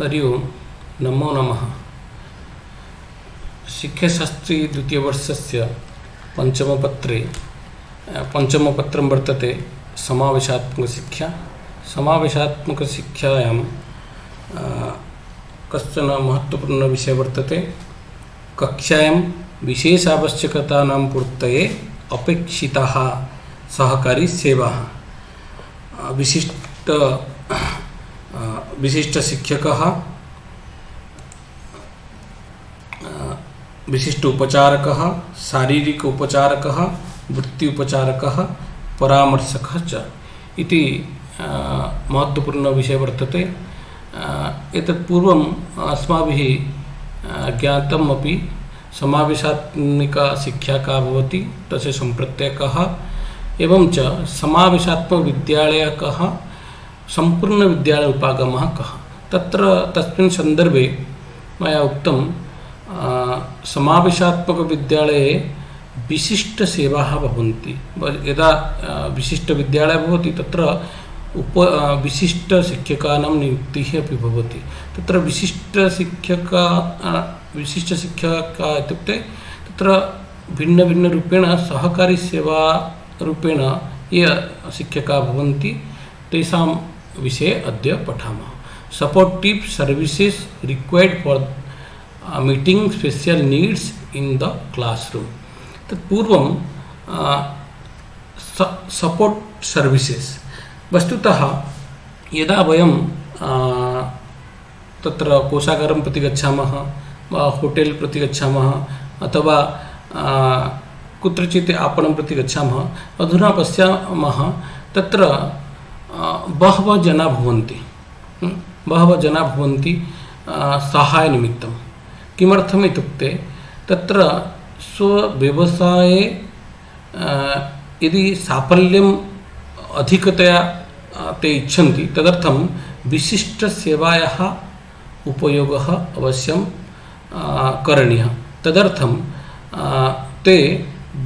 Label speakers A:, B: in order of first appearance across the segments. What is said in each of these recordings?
A: हरि ओम नमो नमः। शिक्षाशास्त्री द्वितीयवर्षस्य पंचमपत्रं वर्तते समावेशात्मकशिक्षा। समावेशात्मकशिक्षायां कश्चन महत्त्वपूर्णविषयः वर्तते। कक्षायां विशेषावश्यकतानां पूर्तये अपेक्षिताः सहकारी सेवाः। विशिष्टशिक्षकः, विशिष्ट उपचारकः, शारीरिक उपचारकः, वृत्ति उपचारकः, परामर्शकः च इति महत्त्वपूर्णविषयः वर्तते। एतत् पूर्वम् अस्माभिः ज्ञातम् अपि समावेशात्मकशिक्षा का भवति, तस्य सम्प्रत्ययः एवं च समावेशात्मकविद्यालयः कः, सम्पूर्णविद्यालय उपागमः कः। तस्मिन् सन्दर्भे मया उक्तं समावेशात्मकविद्यालये विशिष्टसेवाः भवन्ति। यदा विशिष्टविद्यालयः भवति तत्र विशिष्टशिक्षकानां नियुक्तिः अपि भवति। तत्र विशिष्टशिक्षका इत्युक्ते तत्र भिन्नभिन्नरूपेण सहकारीसेवारूपेण ये शिक्षकाः भवन्ति तेषां विषये अद्य पठामः। Supportive services required for meeting special needs in the classroom. तत्पूर्वं सपोर्ट सर्विसेस्, वस्तुतः यदा वयं तत्र कोशागारं प्रति गच्छामः वा होटेल् प्रति गच्छामः अथवा कुत्रचित् आपणं प्रति गच्छामः, अधुना पश्यामः तत्र बहवः जनाः भवन्ति साहाय्यनिमित्तं। किमर्थम् इत्युक्ते तत्र स्वव्यवसाये यदि साफल्यम् अधिकतया ते इच्छन्ति, तदर्थं विशिष्टसेवायाः उपयोगः अवश्यं करणीयः। तदर्थं ते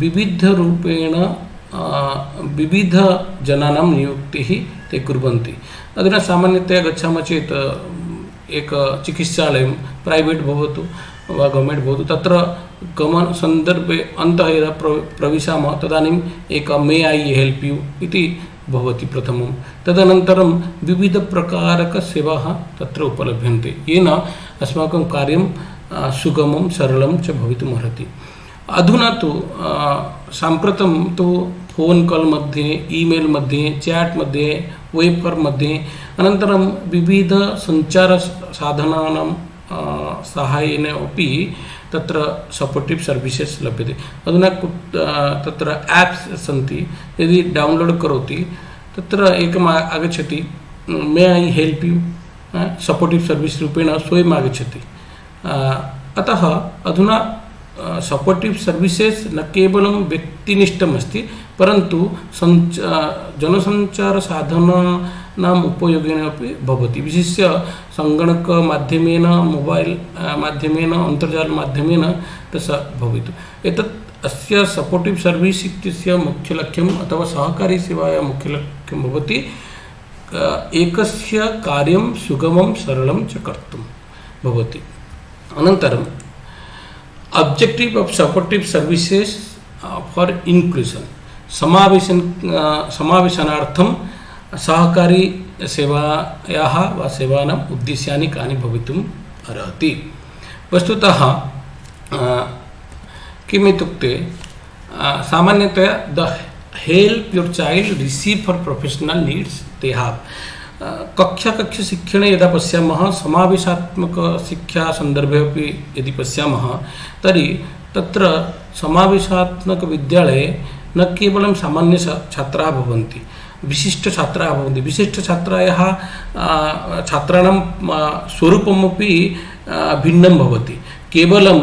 A: विविधरूपेण विविधजनानां नियुक्तिः ते कुर्वन्ति। अधुना सामान्यतया गच्छामः चेत् एक चिकित्सालयं प्रैवेट् भवतु वा गवर्नमेंट भवतु, तत्र गमनसन्दर्भे अन्तः यदा प्रविशामः तदानीम् एकं मे ऐ हेल्प् यू इति भवति प्रथमं। तदनन्तरं विविधप्रकारकसेवाः तत्र उपलभ्यन्ते, येन अस्माकं कार्यं सुगमं सरलं च भवितुमर्हति। अधुना तु साम्प्रतं तु फोन कॉल मध्ये, ईमेल मध्ये, चैट मध्ये, वेब कॉल मध्ये, अनन्तरं विविधसञ्चारसाधनानां साहाय्येन अपि तत्र सपोर्टिव सर्विसेस् लभ्यते। अधुना तत्र एप्स् सन्ति, यदि डाउनलोड करोति तत्र एकम् आगच्छति मे ऐ हेल्प् यू, सपोर्टिव सर्विस् रूपेण स्वयम् आगच्छति। अतः अधुना सपोर्टिव सर्विसेस् न केवलं व्यक्तिनिष्ठम् अस्ति, परन्तु जनसञ्चारसाधनानाम् उपयोगेन अपि भवति। विशिष्य सङ्गणकमाध्यमेन, मोबैल् माध्यमेन, अन्तर्जालमाध्यमेन तस्य भवितुम्। एतत् अस्य सपोर्टिव सर्विस् इत्यस्य मुख्यलक्ष्यम् अथवा सहकारी सेवायाः मुख्यलक्ष्यं भवति एकस्य कार्यं सुगमं सरलं च कर्तुं भवति। अनन्तरं objective of supportive services for inclusion, समावेशनार्थं सहकारी सेवायाः वा सेवानाम् उद्देश्यानि कानि भवितुम् अर्हति। वस्तुतः किम् इत्युक्ते सामान्यतया the help your child receive for professional needs they have. कक्षाशिक्षणे यदा पश्यामः, समावेशात्मकशिक्षा सन्दर्भे अपि यदि पश्यामः तर्हि तत्र समावेशात्मकविद्यालये न केवलं सामान्य छात्राः भवन्ति, विशिष्टछात्राः भवन्ति। विशिष्टछात्रायाः छात्राणां स्वरूपमपि भिन्नं भवति। केवलं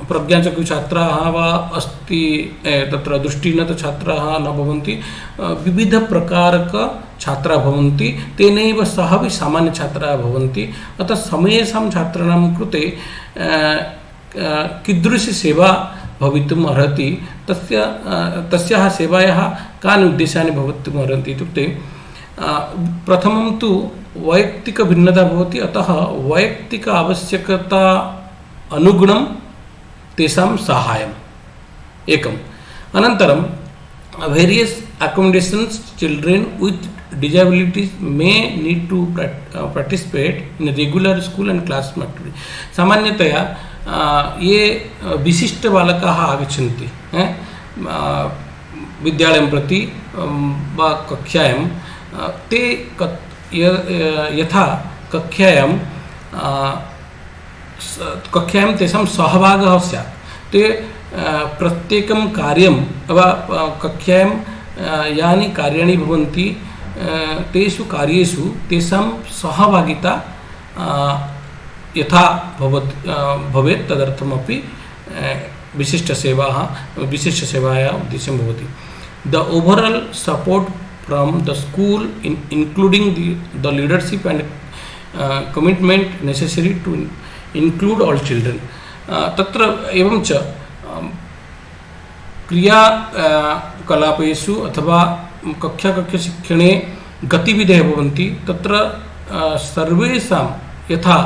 A: प्रज्ञाचक्षुछात्राः वा अस्ति, तत्र दृष्टिहीनछात्राः न भवन्ति, विविधप्रकारकछात्राः भवन्ति, तेनैव सह अपि सामान्यछात्राः भवन्ति। अतः समेषां छात्राणां कृते कीदृशी सेवा भवितुम् अर्हति, तस्याः सेवायाः कानि उद्देशानि भवितुम् अर्हन्ति इत्युक्ते प्रथमं तु वैयक्तिकभिन्नता भवति, अतः वैयक्तिक आवश्यकता अनुगुणं तेषां साहाय्यम् एकम्। अनन्तरं various accommodations children with disabilities may need to participate in a regular school and classroom activity. सामान्यतया ये विशिष्ट बालकाः आगच्छन्ति विद्यालयं प्रति वा कक्षायां, ते यथा कक्षायां तेषां सहभागः स्यात्, ते प्रत्येकं कार्यं वा कक्षायां यानि कार्याणि भवन्ति तेषु कार्येषु तेषां सहभागिता यथा भवेत् तदर्थमपि विशिष्टसेवायाः उद्देश्यं भवति। The overall support from the school including the leadership and commitment necessary to include all children. तत्र एवं च क्रियाकलापेषु अथवा कक्षाशिक्षणे गतिविधयः भवन्ति, तत्र सर्वेषां यथा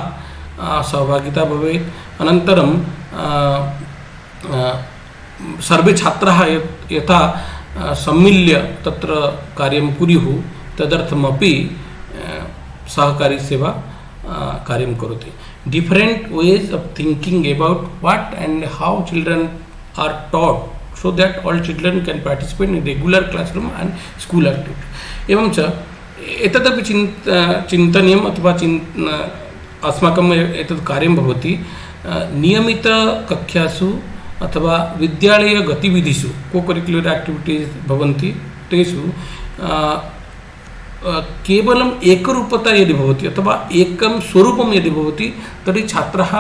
A: सहभागिता भवेत्, अनन्तरं सर्वे छात्राः यथा सम्मिल्य तत्र कार्यं कुर्युः तदर्थमपि सहकारी सेवा कार्यं करोति। Different ways of thinking about what and how children are taught so that all children can participate in regular classroom and school activity. एवं च एतदपि चिन्तनीयम् अथवा अस्माकम् एतद् कार्यं भवति, नियमित कक्षासु अथवा विद्यालय गतिविधिषु को-करिक्युलर एक्टिविटीज़ भवन्ति, तेषु केवलम् एकरूपता यदि भवति अथवा एकं स्वरूपं यदि भवति तर्हि छात्राः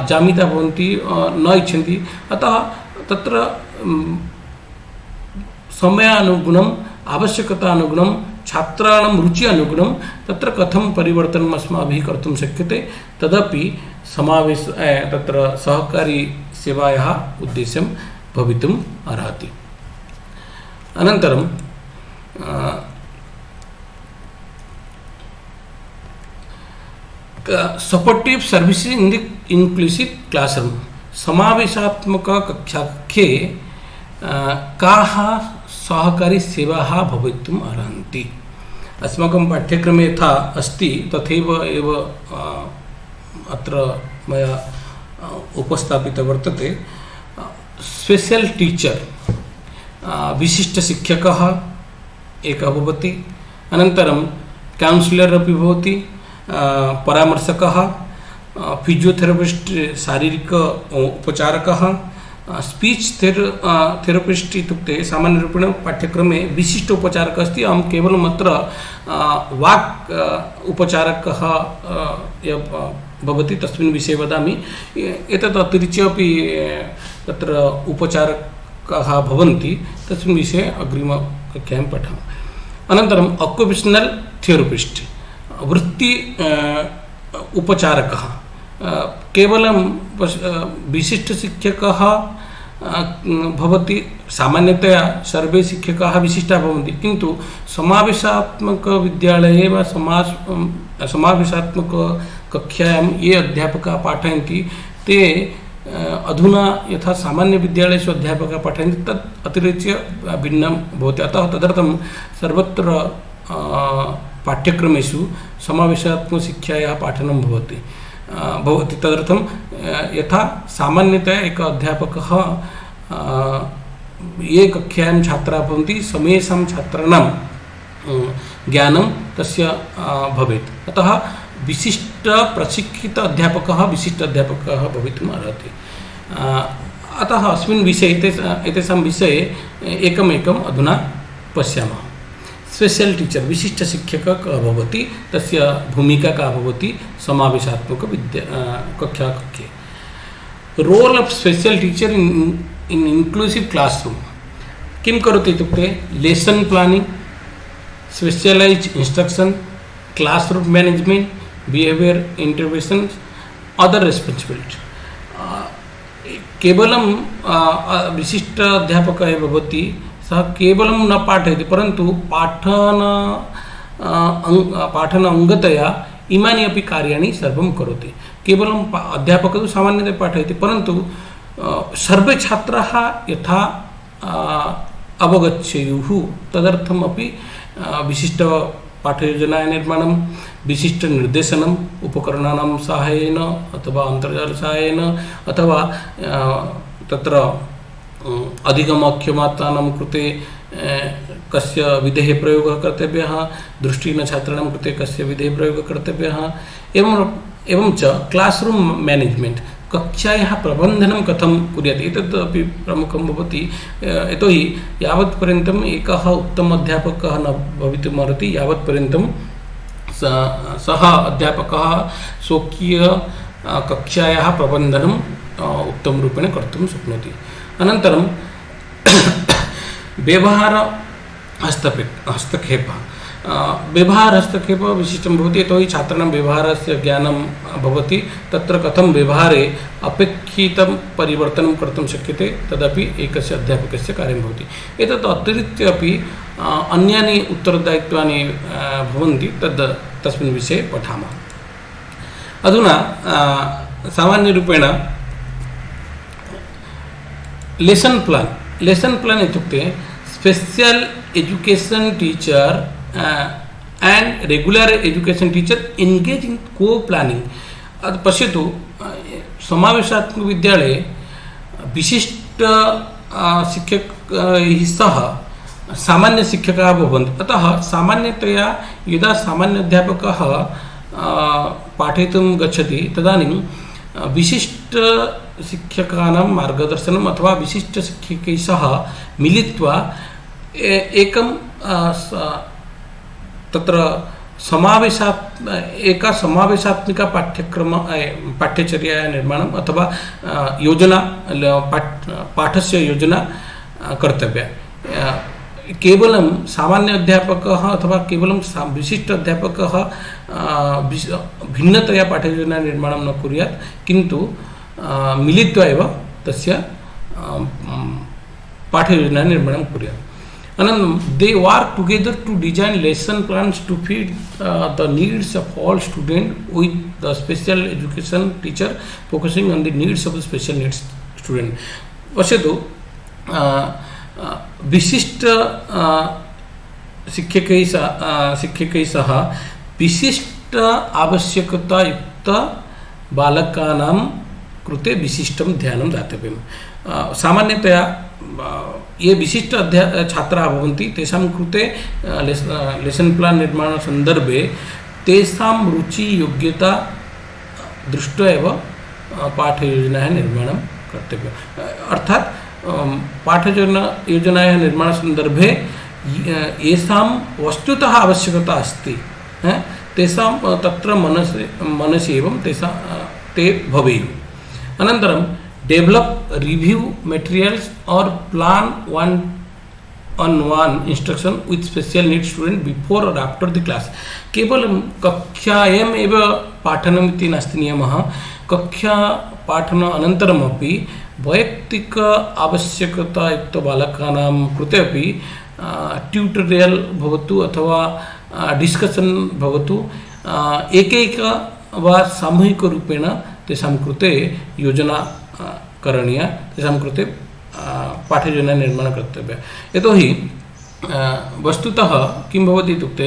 A: जामिता भवन्ति, न इच्छन्ति। अतः तत्र समयानुगुणम् आवश्यकतानुगुणं छात्राणां रुचि अनुगुणं तत्र कथं परिवर्तनम् अस्माभिः कर्तुं शक्यते तदपि समावेश तत्र सहकारी सेवायाः उद्देश्यं भवितुम् अर्हति। अनन्तरं supportive services in the inclusive classroom. समावेशात्मक कक्षाकक्षे काः सहकारी सेवाः भवितुम् अर्हन्ति। अस्माकं पाठ्यक्रमे यथा अस्ति तथैव एव अत्र मया उपस्थापित वर्तते। स्पेशल टीचर विशिष्ट शिक्षकः एकः भवति, अनन्तरं काउन्सिलर् अपि भवति, परामर्शकः, फिजियोथेरपिस्ट शारीरिक उपचारकः, स्पीच थेरपिस्ट इत्युक्ते सामान्यरूपेण पाठ्यक्रमे विशिष्ट उपचारकः अस्ति। अहं केवलम् अत्र वाक् उपचारकः भवति तस्मिन् विषये वदामि। एतत् अतिरिच्य अपि तत्र उपचारकाः भवन्ति, तस्मिन् विषये अग्रिमकक्षायां पठामः। अनन्तरम् ऑक्युपेशनल थेरपिस्ट वृत्ति उपचारकः, केवलं विशिष्ट शिक्षकः भवति। सामान्यतया सर्वे शिक्षकाः विशिष्टाः भवन्ति, किन्तु समावेशात्मक विद्यालये वा समावेशात्मक कक्षायां ये अध्यापकाः पाठयन्ति ते अधुना यथा सामान्य विद्यालयेषु अध्यापकाः पाठयन्ति तत् अतिरिच्य भिन्नं भवति। अतः तदर्थं सर्वत्र पाठ्यक्रमेषु समावेशात्मकशिक्षायाः पाठनं भवति। तदर्थं यथा सामान्यतया एकः अध्यापकः ये कक्षायां छात्राः भवन्ति समेषां छात्राणां ज्ञानं तस्य भवेत्। अतः विशिष्ट प्रशिक्षित अध्यापकः विशिष्ट अध्यापकः भवितुम् अर्हति। अतः अस्मिन् विषये एतेषां विषये एकमेकम् अधुना पश्यामः। स्पेशल टीचर विशिष्ट शिक्षकः कः भवति, तस्य भूमिका का भवति समावेशात्मक कक्षाकक्षे। Role of special teacher in inclusive classroom किं करोति इत्युक्ते lesson planning, specialize instruction, classroom management, behaviour intervention, other responsibility. केवलं विशिष्ट अध्यापकः एव भवति, सः केवलं न पाठयति परन्तु पाठन पाठन अंगतया इमानि अपि कार्याणि सर्वं करोति। केवलं अध्यापकः तु सामान्यतया पाठयति, परन्तु सर्वे छात्राः यथा अवगच्छेयुः तदर्थम् अपि विशिष्ट पाठयोजना निर्माणं, विशिष्ट निर्देशनम् उपकरणानां साहाय्येन अथवा अन्तर्जालसाहाय्येन अथवा तत्र अधिगमक्षमातानां कृते कस्य विधेः प्रयोगः कर्तव्यः, दृष्टिहीन छात्राणां कृते कस्य विधेः प्रयोगः कर्तव्यः, एवं च क्लास्रूम् मैनेज्मेंट, कक्षायाः प्रबन्धनं कथं कुर्यात् एतत् अपि प्रमुखं भवति। यतोहि यावत्पर्यन्तम् एकः उत्तमः अध्यापकः न भवितुमर्हति यावत्पर्यन्तं सः अध्यापकः स्वकीय कक्षायाः प्रबन्धनं उत्तमरूपेण कर्तुं शक्नोति। अनन्तरं व्यवहार हस्तक्षेपः, व्यवहार हस्तक्षेपः विशिष्टं भवति, यतोहि छात्राणां व्यवहारस्य ज्ञानं भवति, तत्र कथं व्यवहारे अपेक्षितं परिवर्तनं कर्तुं शक्यते तदपि एकस्य अध्यापकस्य कार्यं भवति। एतत् अतिरिच्य अपि अन्यानि उत्तरदायित्वानि भवन्ति, तस्मिन् विषये पठामः। अधुना सामान्यरूपेण लेसन प्लान् इत्युक्ते special education teacher and regular education teacher engage in co-planning। पश्यतु, समावेशात्मक विद्यालये विशिष्ट शिक्षकैः सह सामान्य शिक्षकाः भवन्ति। अतः सामान्यतया यदा सामान्य अध्यापकः पाठयितुं गच्छति तदानीं विशिष्ट शिक्षकानां मार्गदर्शनम् अथवा विशिष्ट शिक्षकैः सह मिलित्वा एकं तत्र एका समावेशात्मिका पाठ्यचर्या निर्माणम् अथवा योजना पाठस्य योजना कर्तव्या। केवलं सामान्य अध्यापकः अथवा केवलं विशिष्ट अध्यापकः भिन्नतया पाठयोजना निर्माणं न कुर्यात्, किन्तु मिलित्वा एव तस्य पाठयोजना निर्माणं कुर्यात्। They work together to design lesson plans to fit the needs of all students, with the special education teacher focusing on the needs of the special needs student। पश्यतु, विशिष्ट शिक्षकैः सह विशिष्ट आवश्यकतायुक्त बालकानां कृते विशिष्टं ध्यानं दातव्यं। सामान्यतया ये विशिष्ट छात्राः भवन्ति तेषां कृते लेसन प्लान् निर्माणसन्दर्भे तेषां रुचि योग्यता दृष्ट्वा एव पाठयोजनायाः निर्माणं कर्तव्यम्। अर्थात् पाठयोजनायाः निर्माणसन्दर्भे येषां वस्तुतः आवश्यकता अस्ति तेषां तत्र मनसि एवं ते भवेयुः। अनन्तरं डेवलप रिव्यू मटेरियल्स और plan one-on-one instruction with special needs student before or after the class। केवलं कक्षायाम् एव पाठनम् इति नास्ति नियमः, कक्षा पाठन अनन्तरमपि वैयक्तिक आवश्यकतायुक्त बालकानां कृते अपि ट्यूटोरियल भवतु अथवा डिस्कशन् भवतु, एकैक वा सामूहिकरूपेण तेषां कृते योजना करणीया, तेषां कृते पाठयोजना निर्माणं कर्तव्या। यतोहि वस्तुतः किं भवति इत्युक्ते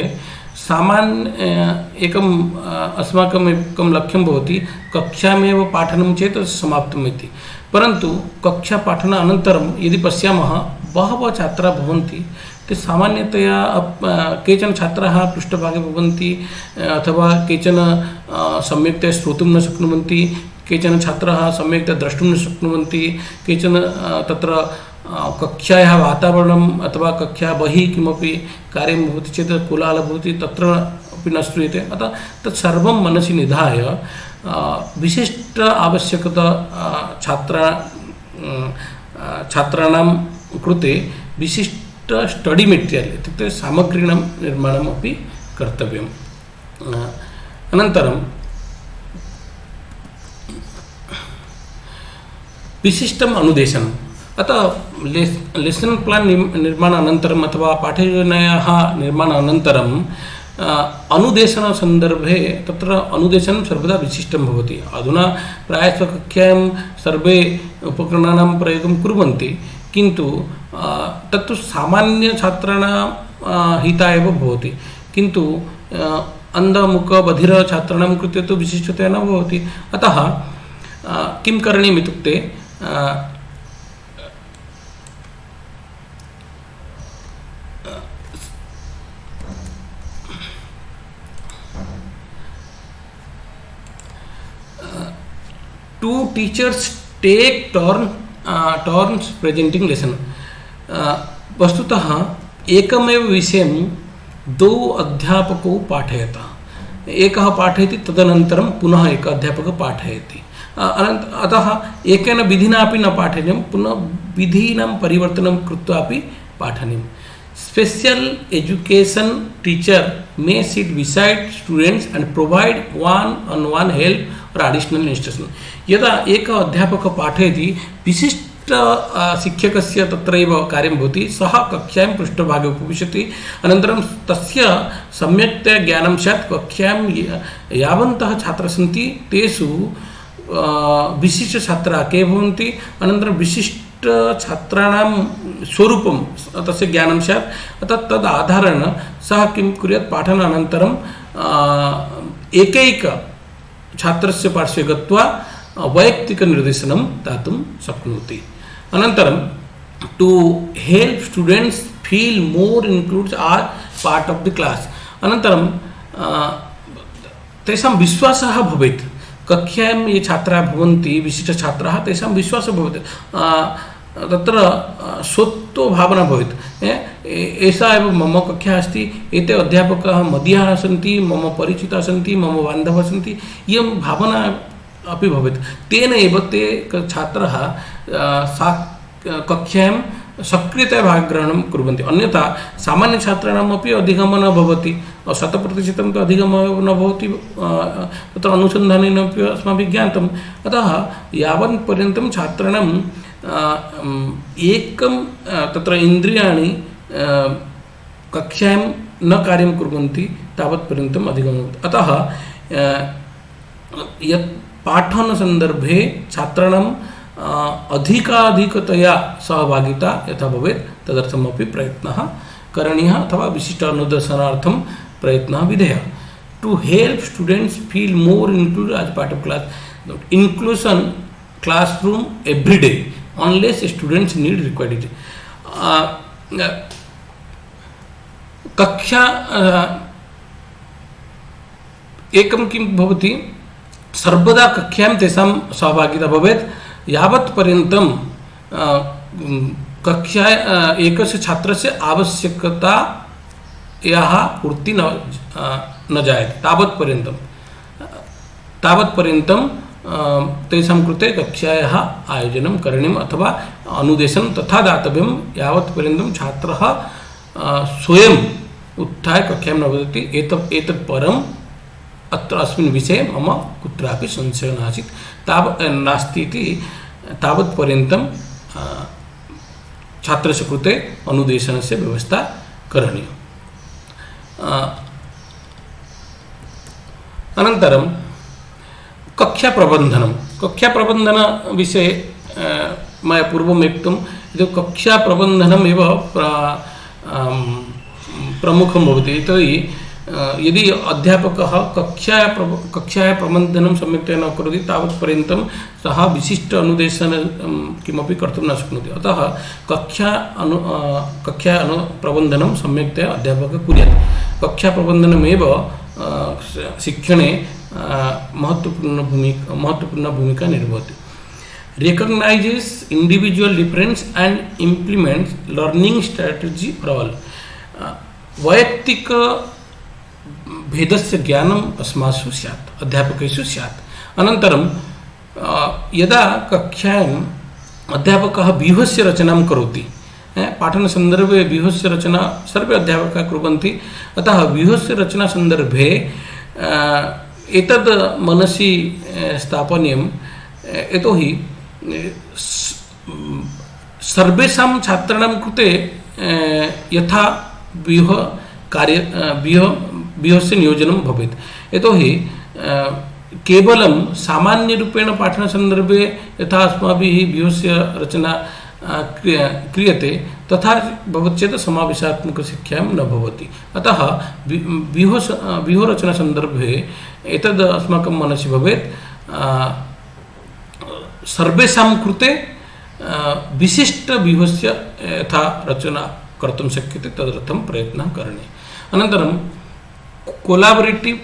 A: अस्माकम् एकं लक्ष्यं भवति कक्षामेव पाठनं चेत् समाप्तम् इति, परन्तु कक्षा पाठन अनन्तरं यदि पश्यामः बहवः छात्राः भवन्ति, ते सामान्यतया केचन छात्राः पृष्ठभागे भवन्ति अथवा केचन सम्यक्तया श्रोतुं न शक्नुवन्ति, केचन छात्राः सम्यक्तया द्रष्टुं न शक्नुवन्ति, केचन तत्र कक्षायाः वातावरणम् अथवा कक्षा बहिः किमपि कार्यं भवति चेत् कोलाहलः भवति, तत्र अपि न श्रूयते। अतः तत्सर्वं मनसि निधाय विशिष्ट आवश्यकता छात्राणां कृते विशिष्ट स्टडी मेटीरियल् इत्युक्ते सामग्रीणां निर्माणम् अपि कर्तव्यम्। अनन्तरं विशिष्टम् अनुदेशनम्। अतः लेसन प्लान् निर्माणानन्तरम् अथवा पाठयोजनायाः निर्माणानन्तरं अनुदेशनसन्दर्भे तत्र अनुदेशनं सर्वदा विशिष्टं भवति। अधुना प्रायः कक्षायां सर्वे उपकरणानां प्रयोगं कुर्वन्ति, किन्तु तत्तु सामान्यछात्राणां हिताय एव भवति, किन्तु अन्धमुखबधिरछात्राणां कृते तु विशिष्टतया न भवति। अतः किं करणीयम् इत्युक्ते two teachers take turns presenting lesson. वस्तुतः एकमेव विषयं द्वौ अध्यापकौ पाठयतः, एकः पाठयति तदनन्तरं पुनः एकः अध्यापकः पाठयति। अतः एकेन विधिना अपि न पाठनीयं, पुनः विधीनां परिवर्तनं कृत्वा अपि पाठनीयं। Special education teacher may sit beside students and provide one-on-one help or additional instruction. यदा एकः अध्यापकः पाठयति, विशिष्ट शिक्षकस्य तत्रैव कार्यं भवति, सः कक्षायां पृष्ठभागे उपविशति, अनन्तरं तस्य सम्यक्तया ज्ञानं स्यात्। कक्षायां यावन्तः छात्राः सन्ति तेषु विशिष्टछात्राः के भवन्ति, अनन्तरं विशिष्टछात्राणां स्वरूपं तस्य ज्ञानं स्यात्। अतः तद् आधारेण सः किं कुर्यात्, पाठनानन्तरं एकैक छात्रस्य पार्श्वे गत्वा वैयक्तिकनिर्देशनं दातुं शक्नोति। अनन्तरं to help students feel more includes are part of the class. अनन्तरं तेषां विश्वासः भवेत्। कक्षायां ये छात्राः भवन्ति, विशिष्टछात्राः, तेषां विश्वासः भवेत्, तत्र स्वत्वभावना भवेत्। एषा एव मम कक्षा अस्ति, एते अध्यापकाः मदीयाः सन्ति, मम परिचिताः सन्ति, मम बान्धवाः सन्ति, इयं भावना अपि भवेत्। तेन एव ते छात्राः कक्षायां सक्रियतया भागग्रहणं कुर्वन्ति। अन्यथा सामान्यछात्राणाम् अपि अधिगमः न भवति, 100% तु अधिगमः न भवति, तत्र अनुसन्धानेन अपि अस्माभिः ज्ञातम्। अतः यावत्पर्यन्तं छात्राणां एकं तत्र इन्द्रियाणि कक्षायां न कार्यं कुर्वन्ति तावत्पर्यन्तम् अधिगमः भवति। अतः यत् पाठनसन्दर्भे छात्राणां अधिकाधिकतया सहभागिता यथा भवेत् तदर्थमपि प्रयत्नः करणीयः, अथवा विशिष्ट अनुदर्शनार्थं प्रयत्नः विधेयः। To help students feel more included as part of class, inclusion classroom every day unless students need required it. कक्षा एकं किं भवति, सर्वदा कक्षायां तेषां सहभागिता भवेत्, यावत्पर्यन्तं कक्षा एकस्य छात्रस्य आवश्यकतायाः पूर्तिः न जायते तावत्पर्यन्तं तेषां कृते कक्षायाः आयोजनं करणीयम्, अथवा अनुदेशनं तथा दातव्यं यावत्पर्यन्तं छात्रः स्वयम् उत्थाय कक्षां न वदति एतत् परम् अत्र अस्मिन् विषये मम कुत्रापि संशयः नासीत् नास्ति इति तावत्पर्यन्तं छात्रस्य कृते अनुदेशनस्य व्यवस्था करणीया। अनन्तरं कक्षाप्रबन्धन विषये मया पूर्वम् उक्तम्, इति कक्षाप्रबन्धनमेव प्रमुखं भवति। यतोहि यदि अध्यापकः कक्षायाः प्रबन्धनं सम्यक्तया न करोति तावत्पर्यन्तं सः विशिष्ट अनुदेशनं किमपि कर्तुं न शक्नोति। अतः कक्षा प्रबन्धनं सम्यक्तया अध्यापकः कुर्यात्। कक्षाप्रबन्धनमेव शिक्षणे महत्वपूर्ण भूमिका निर्वहति। Recognizes individual difference and implements learning strategy for all. वैयक्तिक भेदस्य ज्ञानम् अस्मासु स्यात्, अध्यापकेषु स्यात्। अनन्तरं यदा कक्षायाम् अध्यापकः व्यूहस्य रचनां करोति, पाठनसन्दर्भे व्यूहस्य रचना सर्वे अध्यापकाः कुर्वन्ति। अतः व्यूहस्य रचनासन्दर्भे एतद् मनसि स्थापनीयं, यतोहि सर्वेषां छात्राणां कृते यथा व्यूह कार्य व्यूहस्य नियोजनं भवेत्। यतोहि केवलं सामान्यरूपेण पाठनसन्दर्भे यथा अस्माभिः व्यूहस्य रचना क्रियते तथा भवति चेत् समावेशात्मकशिक्षायां न भवति। अतः व्यूहरचनासन्दर्भे एतद् अस्माकं मनसि भवेत्, सर्वेषां कृते विशिष्टव्यूहस्य यथा रचना कर्तुं शक्यते तदर्थं प्रयत्नः करणीयः। अनन्तरं कोलाबरेटिव्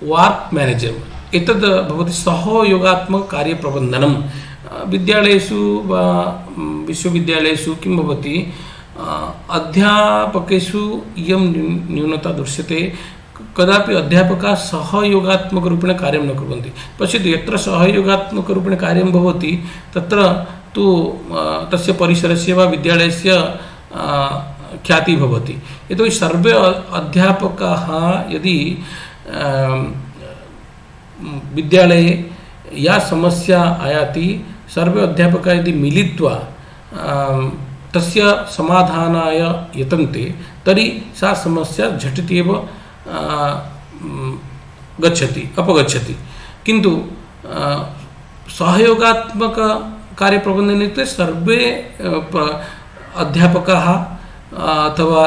A: वार्क् मैनेजमेंट एतद् भवति सहयोगात्मककार्यप्रबन्धनं। विद्यालयेषु वा विश्वविद्यालयेषु किं भवति, अध्यापकेषु इयं न्यूनता दृश्यते, कदापि अध्यापकाः सहयोगात्मकरूपेण कार्यं न कुर्वन्ति। पश्यतु, यत्र सहयोगात्मकरूपेण कार्यं भवति तत्र तु तस्य परिसरस्य वा विद्यालयस्य ख्यातिः भवति। यतोहि सर्वे अध्यापकाः यदि विद्यालये या समस्या आयाति सर्वे अध्यापकाः यदि मिलित्वा तस्य समाधानाय यतन्ते तर्हि सा समस्या झटिति एव अपगच्छति। किन्तु सहयोगात्मक कार्यप्रबन्धने इत्युक्ते सर्वे अध्यापकाः अथवा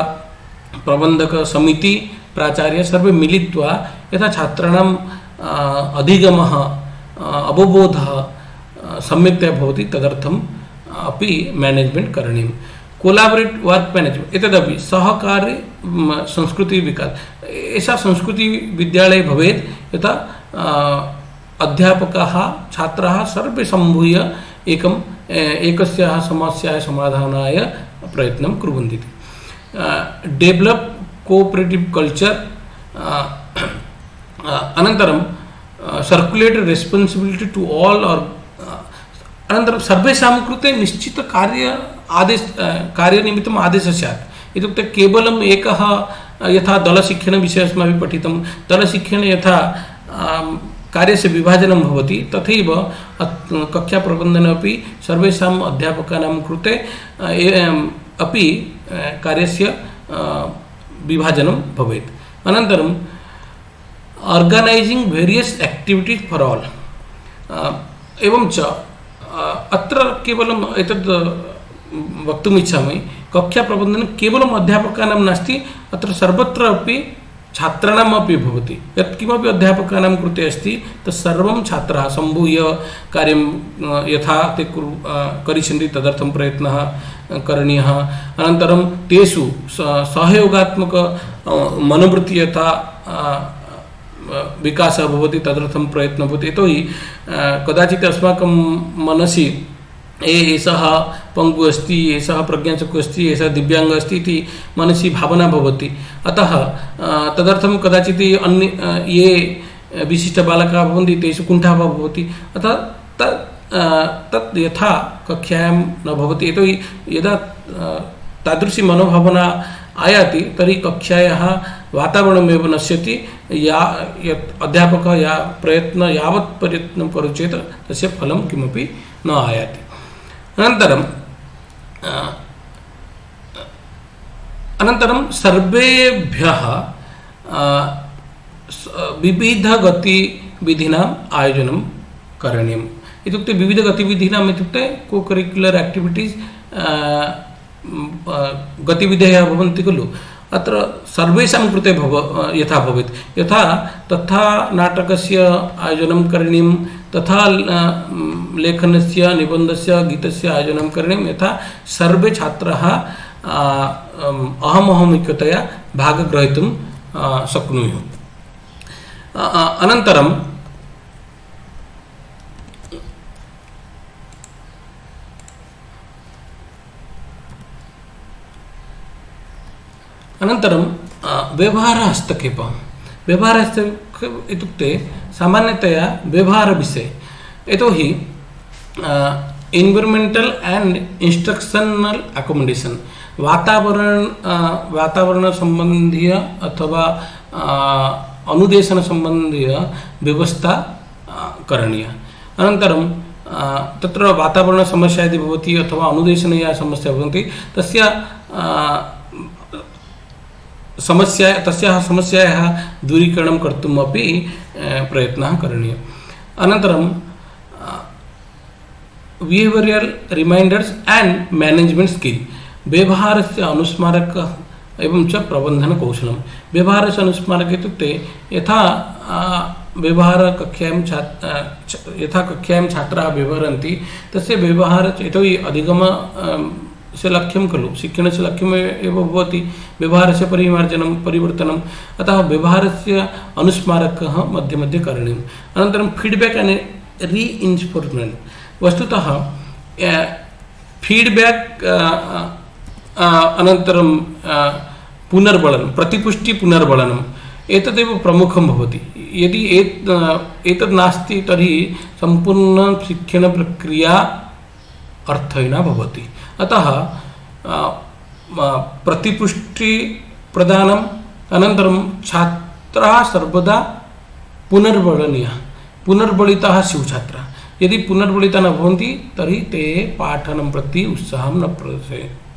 A: प्रबन्धकसमिति प्राचार्य सर्वे मिलित्वा यथा छात्राणाम् अधिगमः अवबोधः सम्यक्तया भवति तदर्थम् अपि मैनेजमेंट करणीयम्। कोलाबरेट वर्क मैनेजमेंट एतदपि सहकारी संस्कृति विकास, ऐसा संस्कृति विद्यालये भवेत् यथा अध्यापकाः छात्राः सर्वे सम्भूय एकस्याः समस्यायाः समाधानाय प्रयत्नं कुर्वन्ति। डेवलप कोऑपरेटिव कल्चर, अनन्तरं सर्कुलेट रेस्पॉन्सिबिलिटी टू ऑल, और अनन्तरं सर्वेषां कृते निश्चित कार्यनिमित्तम् आदेशः स्यात्। इत्युक्ते केवलम् एकः, यथा दलशिक्षणविषये अस्माभिः पठितं, दलशिक्षणे यथा कार्यस्य विभाजनं भवति तथैव कक्षाप्रबन्धने अपि सर्वेषाम् अध्यापकानां कृते अपि कार्यस्य विभाजनं भवेत्। अनन्तरं organising various activities for all, एवं च अत्र केवलम् एतद् वक्तुम् इच्छामि, कक्षा प्रबन्धनं केवलम् अध्यापकानां नास्ति, अत्र सर्वत्र अपि छात्राणाम् अपि भवति। यत् किमपि अध्यापकानां कृते अस्ति तत्सर्वं छात्राः सम्भूय कार्यं यथा ते करिष्यन्ति तदर्थं प्रयत्नः करणीयः। अनन्तरं तेषु सहयोगात्मक मनोवृत्ति यथा विकासः भवति तदर्थं प्रयत्नः भवति। यतोहि कदाचित् अस्माकं मनसि एषः पङ्गु अस्ति, एषः प्रज्ञाचक्षुः अस्ति, एषः दिव्याङ्ग अस्ति इति मनसि भावना भवति। अतः तदर्थं कदाचित् अन्य ये विशिष्टबालकाः भवन्ति तेषु कुण्ठः भवति। अतः तत् यथा कक्षायां न भवति। यतोहि यदा तादृशी मनोभावना आयाति तर्हि कक्षायाः वातावरणमेव नश्यति। अध्यापकः यावत् प्रयत्नं करोति चेत् तस्य फलं किमपि न आयाति। अनन्तरं सर्वेभ्यः विविधगतिविधीनाम् आयोजनं करणीयम्। इत्युक्ते विविधगतिविधीनाम् इत्युक्ते को करिक्युलर् एक्टिविटीस् गतिविधयः भवन्ति खलु, अत्र सर्वेषां कृते यथा भवेत्, यथा तथा नाटकस्य आयोजनं करणीयं, तथा लेखनस्य निबन्धस्य गीतस्य आयोजनं करणीयं, यथा सर्वे छात्राः अहमहमिकतया भागग्रहीतुं शक्नुयुः। अनन्तरं व्यवहारहस्तक्षेपः। व्यवहारहस्तक्षेपः इत्युक्ते सामान्यतया व्यवहारविषये, यतोहि एन्विरोन्मेण्टल् एंड इंस्ट्रक्शनल अकोमोडेशन, वातावरण संबंधीय अथवा अनुदेशन संबंधीय व्यवस्था करणीया। अनन्तरं तत्र वातावरण समस्या यदि भवति अथवा अनुदेशनीया समस्या भवन्ति तस्य तस्याः समस्यायाः दूरीकरणं कर्तुम् अपि प्रयत्नः करणीयः। अनन्तरं behavioural reminders and management skill, व्यवहारस्य अनुस्मारकः एवं च प्रबन्धनकौशलं। व्यवहारस्य अनुस्मारकः इत्युक्ते यथा यथा कक्षायां छात्राः व्यवहरन्ति तस्य व्यवहारः यतोहि अधिगम से लक्ष्यं खलु, शिक्षणस्य लक्ष्यम् एव भवति व्यवहारस्य परिवर्तनम्। अतः व्यवहारस्य अनुस्मारकः मध्ये मध्ये करणीयम्। अनन्तरं फीडबैक एंड रीइन्फोर्समेंट, वस्तुतः फीडबैक अनन्तरं पुनर्बलनं, प्रतिपुष्टि पुनर्बलनम् एतदेव प्रमुखं भवति। यदि एतद् नास्ति तर्हि सम्पूर्णशिक्षणप्रक्रिया अर्थहीना भवति। अतः प्रतिपुष्टि प्रदानम् अनन्तरं छात्राः सर्वदा पुनर्बलिताः स्युः छात्राः। यदि पुनर्बलिताः न भवन्ति तर्हि ते पाठनं प्रति उत्साहं न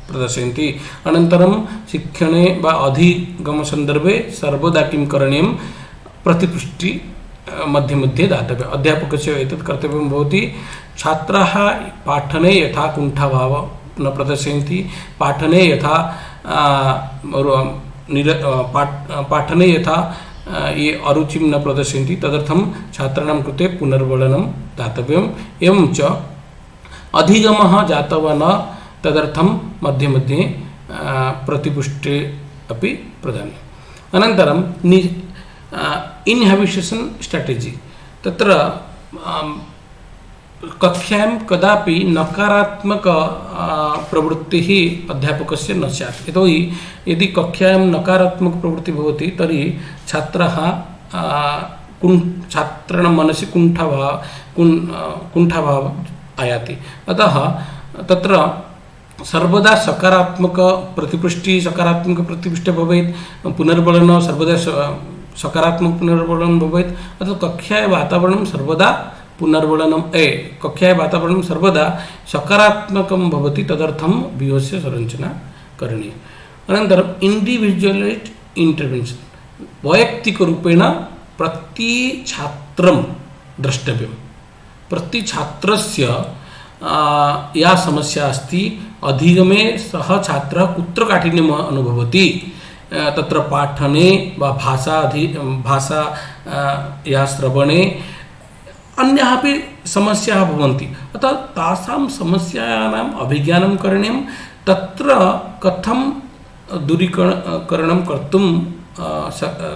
A: प्रदर्शयन्ति। अनन्तरं शिक्षणे वा अधिगमसन्दर्भे सर्वदा किं करणीयं, प्रतिपुष्टि मध्ये मध्ये दातव्यम्। अध्यापकस्य एतत् कर्तव्यं भवति। छात्राः पाठने यथा कुण्ठाभावं न प्रदर्शयन्ति, पाठने यथा पाठने यथा ये अरुचिं न प्रदर्शयन्ति, तदर्थं छात्राणां कृते पुनर्बलनं दातव्यम्। एवं च अधिगमः जातः वा न तदर्थं मध्ये मध्ये प्रतिपुष्टि अपि प्रदानम्। अनन्तरं इन्हाबिटेशन् स्ट्राटेजी, तत्र कक्षायां कदापि नकारात्मक प्रवृत्तिः अध्यापकस्य न स्यात्। यतोहि यदि कक्षायां नकारात्मक प्रवृत्तिः भवति तर्हि छात्राणां मनसि कुण्ठाभावः आयाति। अतः तत्र सर्वदा सकारात्मक प्रतिपुष्टि भवेत्, पुनर्बलनं सर्वदा सकारात्मक पुनर्बलनं भवेत्। अतः कक्षायां वातावरणं सर्वदा कक्षायां वातावरणं सर्वदा सकारात्मकं भवति, तदर्थं व्यूहस्य संरचना करणीया। अनन्तरम् इण्डिविजुवलैज्ड् इण्टर्वेन्शन्, वैयक्तिकरूपेण प्रति छात्रं द्रष्टव्यं। प्रति छात्रस्य या समस्या अस्ति, अधिगमे सः छात्रः कुत्र काठिन्यम् अनुभवति, तत्र पाठने वा भाषा या श्रवणे अन्याः अपि समस्याः भवन्ति। अतः तासां समस्यानाम् अभिज्ञानं करणीयं, तत्र कथं दूरीकरणं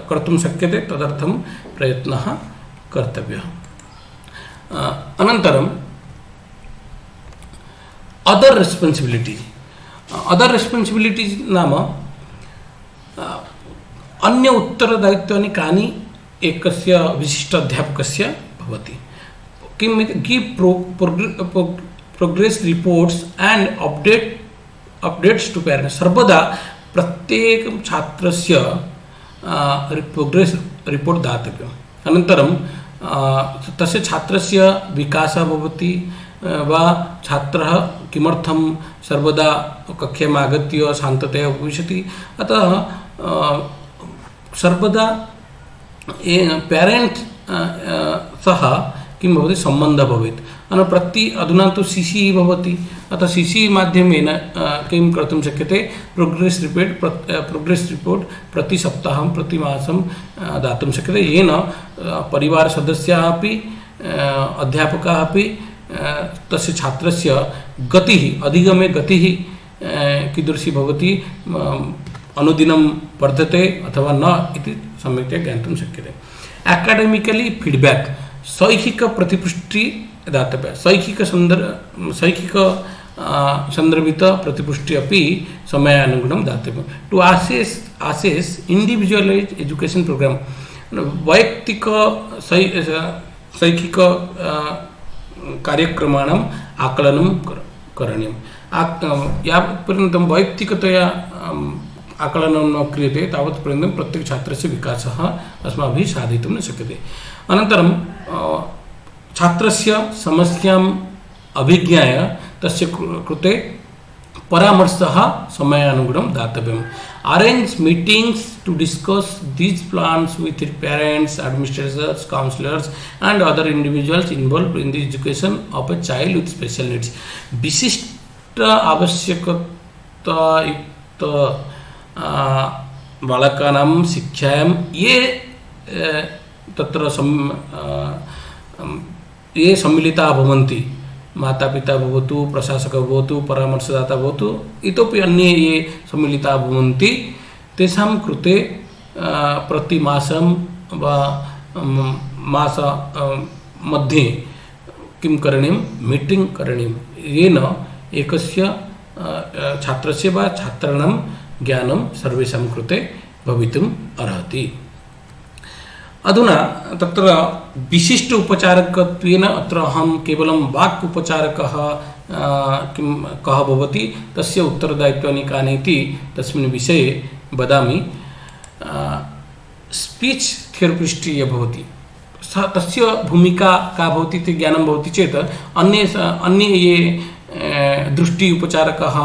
A: कर्तुं शक्यते तदर्थं प्रयत्नः कर्तव्यः। अनन्तरं अदर रेस्पॉन्सिबिलिटीज नाम अन्य उत्तरदायित्वानि कानि एकस्य विशिष्ट अध्यापकस्य भवति। किं give progress reports and updates to parents, सर्वदा प्रत्येक छात्रस्य प्रोग्रेस रिपोर्ट दातव्यम्। अनन्तरं तस्य छात्रस्य विकासः भवति वा छात्रः किमर्थं सर्वदा कक्षायाम् आगत्य शान्ततया उपविशति। अतः सर्वदा पेरेंट् सह किं भवति, सम्बन्धः भवेत्। अधुना तु CC भवति, अतः CC माध्यमेन किं कर्तुं शक्यते, प्रोग्रेस रिपोर्ट प्रति सप्ताहं प्रति मासं दातुं शक्यते। येन परिवारसदस्याः अपि अध्यापकाः अपि तस्य छात्रस्य अधिगमे गतिः कीदृशी भवति, अनुदिनं वर्धते अथवा न इति सम्यक्तया ज्ञातुं शक्यते। एकाडेमिकली फीडबैक, शैक्षिक प्रतिपुष्टि दातव्या, शैक्षिक संदर्भित प्रतिपुष्टि अपि समयानुगुणं दातव्यं। To assess individualized education programme, वैयक्तिक शैक्षिक कार्यक्रमाणाम् आकलनं करणीयं। यावत्पर्यन्तं वैयक्तिकतया आकलनं न क्रियते तावत्पर्यन्तं प्रत्येकछात्रस्य विकासः अस्माभिः साधयितुं न शक्यते। अनन्तरं छात्रस्य समस्याम् अभिज्ञाय तस्य कृते परामर्शः समयानुगुणं दातव्यम्। Arrange meetings to discuss these plans with your parents, administrators, counselors, and other individuals involved in the education of a child with special needs. विशिष्ट आवश्यकता युक्त बालकानां शिक्षायां ये तत्र ये सम्मिलिता भवन्ति, माता पिता भवतु, प्रशासक भवतु, परामर्शदाता भवतु, इतोपि अन्ये ये सम्मिलिता भवन्ति, तेषां कृते प्रतिमासं वा मास मध्ये किं करणीयं, मीटिंग करणीयं, येन एकस्य छात्रस्य वा छात्राणां ज्ञानं सर्वेषां कृते भवितुम् अर्हति। अधुना तत्र विशिष्ट उपचारकत्वेन अत्र अहं केवलं वाक् उपचारकः किं कः भवति तस्य उत्तरदायित्वानि कानि इति तस्मिन् विषये वदामि। स्पीच थेरपिस्ट् ये भवति तस्य भूमिका का भवति इति ज्ञानं भवति चेत् अन्ये ये दृष्टि उपचारकः,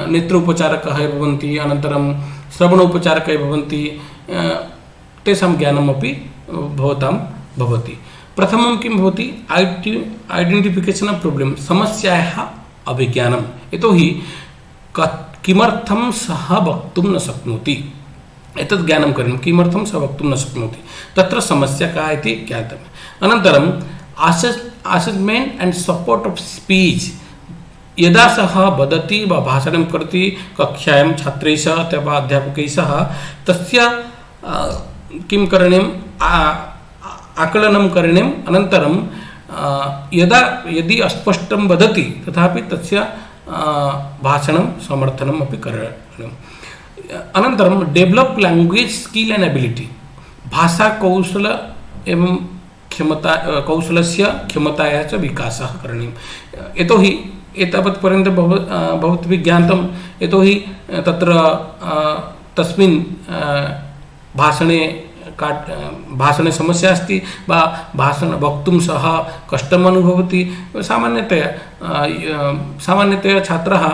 A: नेत्र उपचारकः भवन्ति, अनन्तरं श्रवण उपचारकः भवन्ति, तेषां ज्ञानमपि भवतां भवति। प्रथमं किं भवति, आइडेंटिफिकेशन ऑफ प्रॉब्लम, समस्यायाः अभिज्ञानम्। यतोहि किमर्थं सः वक्तुं न शक्नोति, एतत् ज्ञानं करणीयं, किमर्थं सः वक्तुं न शक्नोति, तत्र समस्या का इति ज्ञातव्यम्। अनन्तरं assessment and support of speech, यदा सः वदति वा भाषणं करोति कक्षायां छात्रैः सह अथवा अध्यापकैः सह, तस्य किं करणीयम्, आकलनं करणीयम्। अनन्तरं यदि अस्पष्टं वदति तथापि तस्य भाषणं समर्थनम् अपि करणीयम्। अनन्तरं develop language skill and ability, भाषा कौशल एवं क्षमता, कौशलस्य क्षमतायाः च विकासः करणीयः। यतोहि एतावत् पर्यन्तं भवद्भिः ज्ञातं, यतोहि तत्र तस्मिन् भाषणे समस्या अस्ति वा भाषण वक्तुं सः कष्टम् अनुभवति। सामान्यतया छात्राः,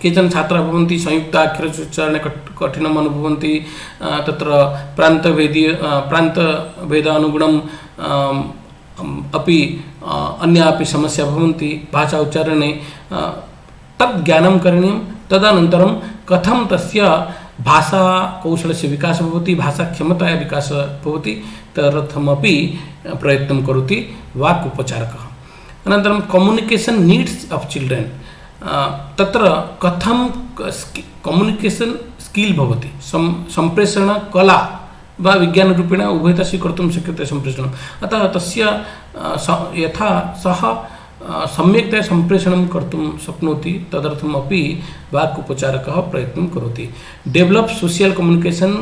A: केचन छात्राः भवन्ति संयुक्ताक्षरोच्चारणे कठिनम् अनुभवन्ति, तत्र प्रान्तभेदानुगुणं अपि अन्यापि समस्या भवन्ति भाषा उच्चारणे। तद् ज्ञानं करणीयं। तदनन्तरं कथं तस्य भाषा कौशलस्य विकासः भवति, भाषा क्षमतायाः विकासः भवति, तदर्थमपि प्रयत्नं करोति वाक् उपचारकः। अनन्तरं कम्युनिकेशन नीड्स ऑफ चिल्ड्रन, तत्र कथं कम्युनिकेशन स्किल भवति, सम्प्रेषण कला वा विज्ञानरूपेण उभयता स्वीकर्तुं शक्यते सम्प्रेषणम्। अतः तस्य यथा सः सम्यक्तया सम्प्रेषणं कर्तुं शक्नोति तदर्थमपि वाक् उपचारकः प्रयत्नं करोति। Develop social communication,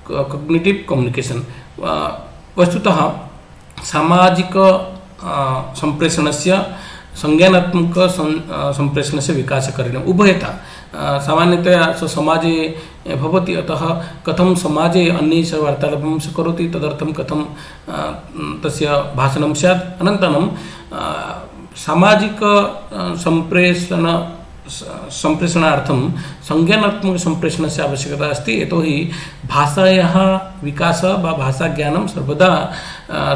A: cognitive communication, वस्तुतः सामाजिक सम्प्रेषणस्य, संज्ञानात्मक सम्प्रेषणस्य विकासः करणीयम्। उभयता सामान्यतया समाजे भवति, अतः कथं समाजे अन्यैः सह वार्तालापं करोति, तदर्थं कथं तस्य भाषणं स्यात्। अनन्तरं सामाजिक सम्प्रेषणार्थं संज्ञानात्मक सम्प्रेषणस्य आवश्यकता अस्ति। यतोहि भाषायाः विकासः वा भाषाज्ञानं सर्वदा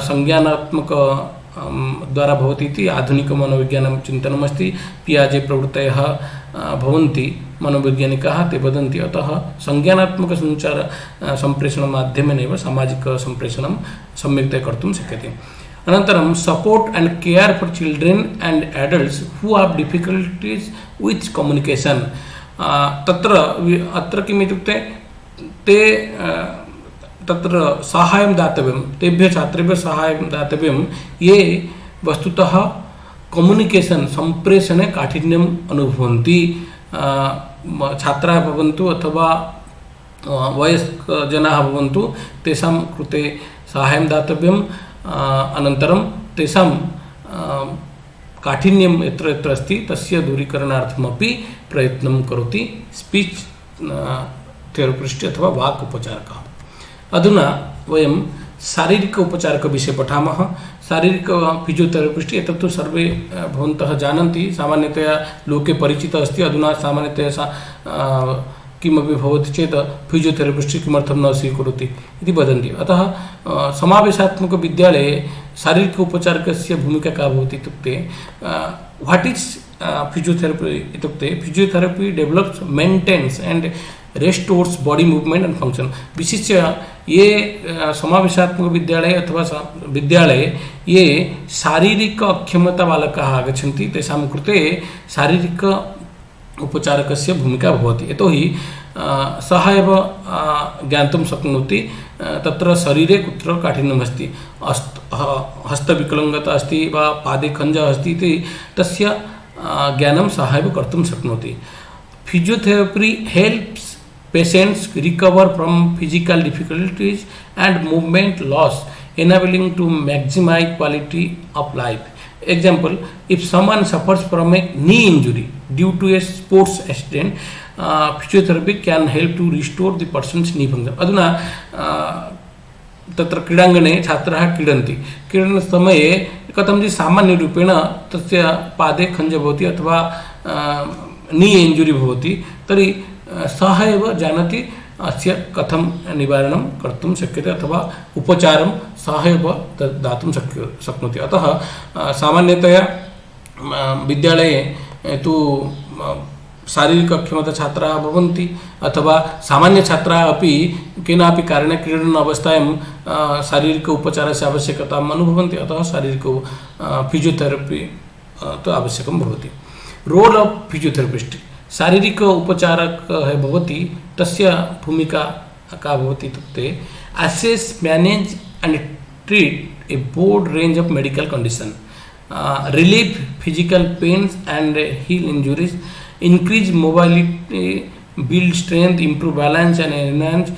A: संज्ञानात्मक द्वारा भवति इति आधुनिकमनोविज्ञानं चिन्तनमस्ति। पियाजे प्रवृत्तयः भवन्ति मनोवैज्ञानिकाः, ते वदन्ति। अतः संज्ञानात्मक सम्प्रेषणमाध्यमेनैव सामाजिकसम्प्रेषणं सम्यक्तया कर्तुं शक्यते। अनन्तरं support and care for children and adults who have difficulties with communication, अत्र किम् इत्युक्ते ते तत्र साहाय्यं दातव्यं, तेभ्यः छात्रेभ्यः साहाय्यं दातव्यं ये वस्तुतः कम्युनिकेशन सम्प्रेषणे काठिन्यम् अनुभवन्ति। छात्राः भवन्तु अथवा वयस्कजनाः भवन्तु, तेषां कृते साहाय्यं दातव्यम्। अनन्तरं तेषां काठिन्यं यत्र यत्र अस्ति तस्य दूरीकरणार्थमपि प्रयत्नं करोति स्पीच थेरपिस्ट् अथवा वाक् उपचारकः। अधुना वयं शारीरिक उपचारकविषये पठामः। शारीरिक फिजियोथेरपिस्ट् एतत् तु सर्वे भवन्तः जानन्ति, सामान्यतया लोके परिचितः अस्ति। अधुना सामान्यतया किमपि भवति चेत् फिजियोथेरपिस्ट् किमर्थं न स्वीकरोति इति वदन्ति। अतः समावेशात्मकविद्यालये शारीरिक उपचारकस्य भूमिका का भवति इत्युक्ते व्हाट इज फिजियोथेरपी इत्युक्ते physiotherapy develops maintains and restores body movement and function. विशिष्य ये समावेशात्मक विद्यालय अथवा विद्यालये ये शारीरिक अक्षमता बालकाः आगच्छन्ति तेषां कृते शारीरिक उपचारकस्य भूमिका भवति। यतोहि सः एव ज्ञातुं शक्नोति तत्र शरीरे कुत्र काठिन्यम् अस्ति, हस्तविकलाङ्गता अस्ति वा पादे खञ्जः अस्ति इति तस्य ज्ञानं सः एव कर्तुं शक्नोति। Physiotherapy helps patients recover from physical difficulties and movement loss, enabling to maximize quality of life. Example, if someone suffers from a knee injury due to a sports accident, physiotherapy can help to restore the person's knee function. अधुना तत्र क्रीडाङ्गणे छात्राः क्रीडन्ति, क्रीडनसमये कथं सामान्यरूपेण तस्य पादे खञ्ज भवति अथवा नी इंजुरी भवति, तर्हि सः एव जानाति अस्य कथं निवारणं कर्तुं शक्यते अथवा उपचारं सः एव दातुं शक्नोति। अतः सामान्यतया विद्यालये तु शारीरिक अक्षमता छात्राः भवन्ति अथवा सामान्य छात्राः अपि केनापि कारणेन क्रीडन अवस्थायां शारीरिक उपचारस्य आवश्यकताम् अनुभवन्ति। अतः शारीरिक फिजियोथेरपी तु आवश्यकं भवति। रोल ऑफ फिजियोथेरपिस्ट, शारीरिक उपचारक है भवति, तस्य भूमिका का भवति इत्युक्ते assess manage and treat a broad range of medical condition, relieve physical pains and heal injuries, increase mobility, build strength, improve balance and enhance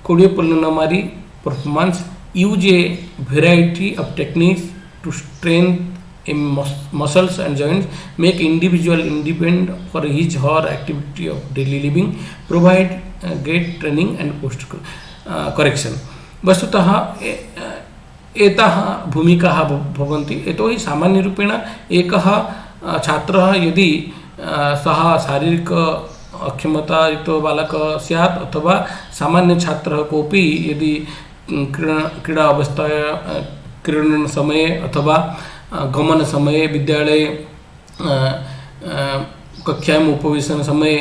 A: cardiopulmonary performance, use a variety of techniques to strengthen muscles and joints, make individual independent for his or her activity of daily living, provide great training and post correction. वस्तुतः एताः भूमिकाः भवन्ति। यतोहि सामान्यरूपेण एकः छात्रः यदि सः शारीरिक अक्षमतायुक्तो बालकः स्यात् अथवा सामान्य छात्रः कोऽपि यदि क्रीडा अवस्थायां क्रीडन समये अथवा गमन समये विद्यालये कक्षायाम् उपवेशन समये